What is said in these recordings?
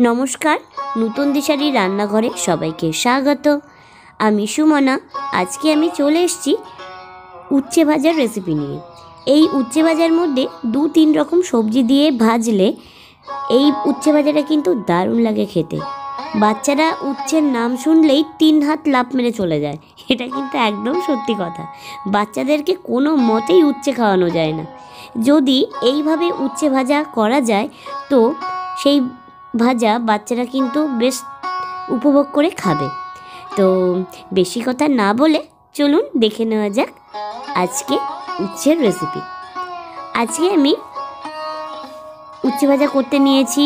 নমস্কার, নতুন দিশারি রান্নাঘরে সবাইকে স্বাগত। আমি সুমনা। আজকে আমি চলে এসেছি উচ্ছে ভাজার রেসিপি নিয়ে। এই উচ্ছে ভাজার মধ্যে 2-3 রকম সবজি দিয়ে ভাজলে এই উচ্ছে ভাজাটা কিন্তু দারুণ লাগে খেতে। বাচ্চারা উচ্ছের নাম শুনলেই 3 হাত লাফ মেরে চলে যায়। এটা কিন্তু একদম সত্যি কথা। বাচ্চাদেরকে কোনো মতেই উচ্ছে খাওয়ানো যায় না। যদি এইভাবে উচ্ছে ভাজা করা যায় তো সেই ভাজা বাচ্চারা কিন্তু বেশ উপভোগ করে খাবে। তো বেশি কথা না বলে চলুন দেখে নেওয়া যাক আজকে উচ্ছের রেসিপি। আজকে আমি উচ্ছে ভাজা করতে নিয়েছি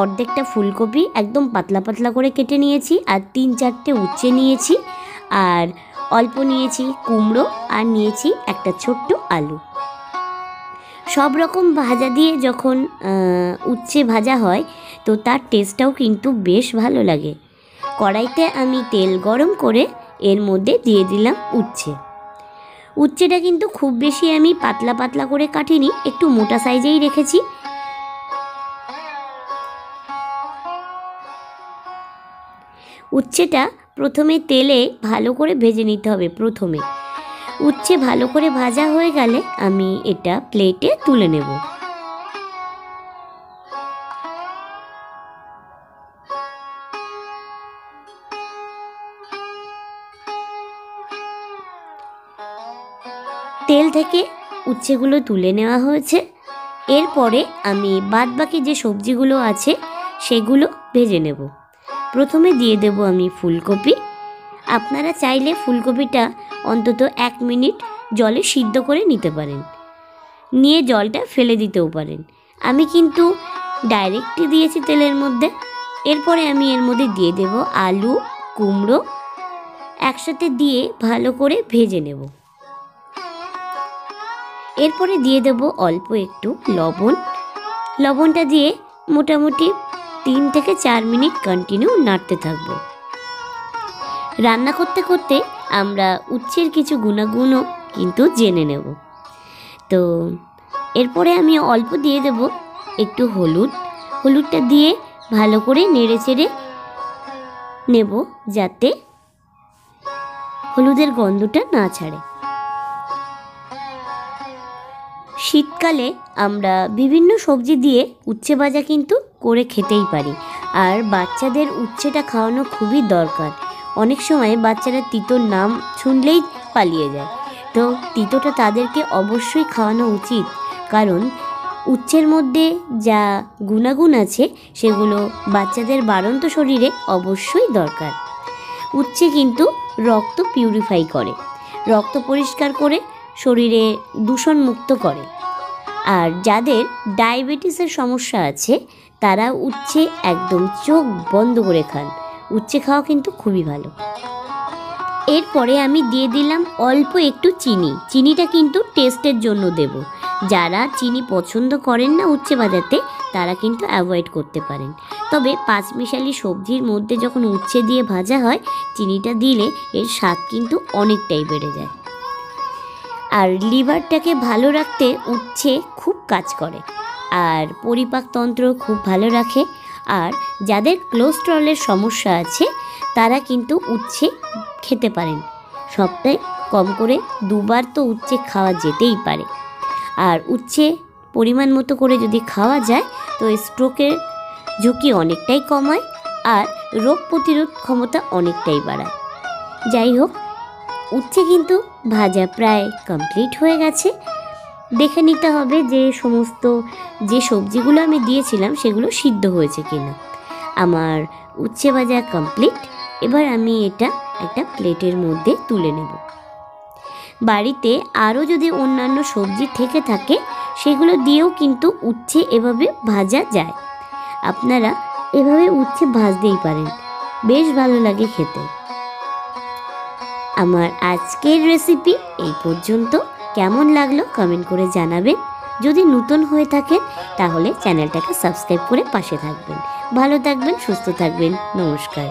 অর্ধেকটা ফুলকপি একদম পাতলা পাতলা করে কেটে নিয়েছি, আর 3-4টে উচ্ছে নিয়েছি, আর অল্প নিয়েছি কুমড়ো, আর নিয়েছি একটা ছোট্ট আলু। সব রকম ভাজা দিয়ে যখন উচ্ছে ভাজা হয় তো তার টেস্টটাও কিন্তু বেশ ভালো লাগে। কড়াইতে আমি তেল গরম করে এর মধ্যে দিয়ে দিলাম উচ্ছেটা কিন্তু খুব বেশি আমি পাতলা পাতলা করে কাটিনি, একটু মোটা সাইজেই রেখেছি। উচ্ছেটা প্রথমে তেলে ভালো করে ভেজে নিতে হবে। উচ্ছে ভালো করে ভাজা হয়ে গেলে আমি এটা প্লেটে তুলে নেব। তেল থেকে উচ্ছেগুলো তুলে নেওয়া হয়েছে। এরপরে আমি বাদবাকি যে সবজিগুলো আছে সেগুলো ভেজে নেব। প্রথমে দিয়ে দেব আমি ফুলকপি। আপনারা চাইলে ফুলকপিটা অন্তত 1 মিনিট জলে সিদ্ধ করে নিতে পারেন, নিয়ে জলটা ফেলে দিতেও পারেন। আমি কিন্তু ডাইরেক্টই দিয়েছি তেলের মধ্যে। এরপরে আমি এর মধ্যে দিয়ে দেব আলু, কুমড়ো একসাথে দিয়ে ভালো করে ভেজে নেব। এরপরে দিয়ে দেব অল্প একটু লবণটা দিয়ে মোটামুটি 3 থেকে 4 মিনিট কন্টিনিউ নাড়তে থাকব। রান্না করতে করতে আমরা উচ্ছের কিছু গুণাগুণও কিন্তু জেনে নেব। তো এরপরে আমি অল্প দিয়ে দেব একটু হলুদটা দিয়ে ভালো করে নেড়ে চেড়ে নেব যাতে হলুদের গন্ধটা না ছাড়ে। শীতকালে আমরা বিভিন্ন সবজি দিয়ে উচ্ছে ভাজা কিন্তু করে খেতেই পারি, আর বাচ্চাদের উচ্ছেটা খাওয়ানো খুবই দরকার। অনেক সময় বাচ্চারা তিতোর নাম শুনলেই পালিয়ে যায়, তো তিতোটা তাদেরকে অবশ্যই খাওয়ানো উচিত, কারণ উচ্ছের মধ্যে যা গুণাগুণ আছে সেগুলো বাচ্চাদের বাড়ন্ত শরীরে অবশ্যই দরকার। উচ্ছে কিন্তু রক্ত পিউরিফাই করে, রক্ত পরিষ্কার করে শরীরে দূষণ মুক্ত করে। আর যাদের ডায়াবেটিসের সমস্যা আছে তারা উচ্ছে একদম চোখ বন্ধ করে খান। উচ্ছে খাওয়া কিন্তু খুবই ভালো। এরপরে আমি দিয়ে দিলাম অল্প একটু চিনিটা কিন্তু টেস্টের জন্য দেব। যারা চিনি পছন্দ করেন না উচ্ছে ভাজাতে তারা কিন্তু অ্যাভয়েড করতে পারেন। তবে 5 মিশালি সবজির মধ্যে যখন উচ্ছে দিয়ে ভাজা হয় চিনিটা দিলে এর স্বাদ কিন্তু অনেকটাই বেড়ে যায়। আর লিভারটাকে ভালো রাখতে উচ্ছে খুব কাজ করে, আর পরিপাকতন্ত্র খুব ভালো রাখে। আর যাদের কোলেস্টেরলের সমস্যা আছে তারা কিন্তু উচ্ছে খেতে পারেন। সপ্তাহে কম করে 2 বার তো উচ্ছে খাওয়া যেতেই পারে। আর উচ্ছে পরিমাণ মতো করে যদি খাওয়া যায় তো স্ট্রোকের ঝুঁকি অনেকটাই কমায়, আর রোগ প্রতিরোধ ক্ষমতা অনেকটাই বাড়ায়। যাই হোক, উচ্ছে কিন্তু ভাজা প্রায় কমপ্লিট হয়ে গেছে। দেখে নিতে হবে যে সবজিগুলো আমি দিয়েছিলাম সেগুলো সিদ্ধ হয়েছে কিনা। আমার উচ্ছে ভাজা কমপ্লিট। এবার আমি এটা একটা প্লেটের মধ্যে তুলে নেব। বাড়িতে আরও যদি অন্যান্য সবজি থেকে থাকে সেগুলো দিয়েও কিন্তু উচ্ছে এভাবে ভাজা যায়। আপনারা এভাবে উচ্ছে ভাজতেই পারেন, বেশ ভালো লাগে খেতে। আমার আজকের রেসিপি এই পর্যন্ত। কেমন লাগলো কমেন্ট করে জানাবেন। যদি নতুন হয়ে থাকেন তাহলে চ্যানেলটাকে সাবস্ক্রাইব করে পাশে থাকবেন। ভালো থাকবেন, সুস্থ থাকবেন। নমস্কার।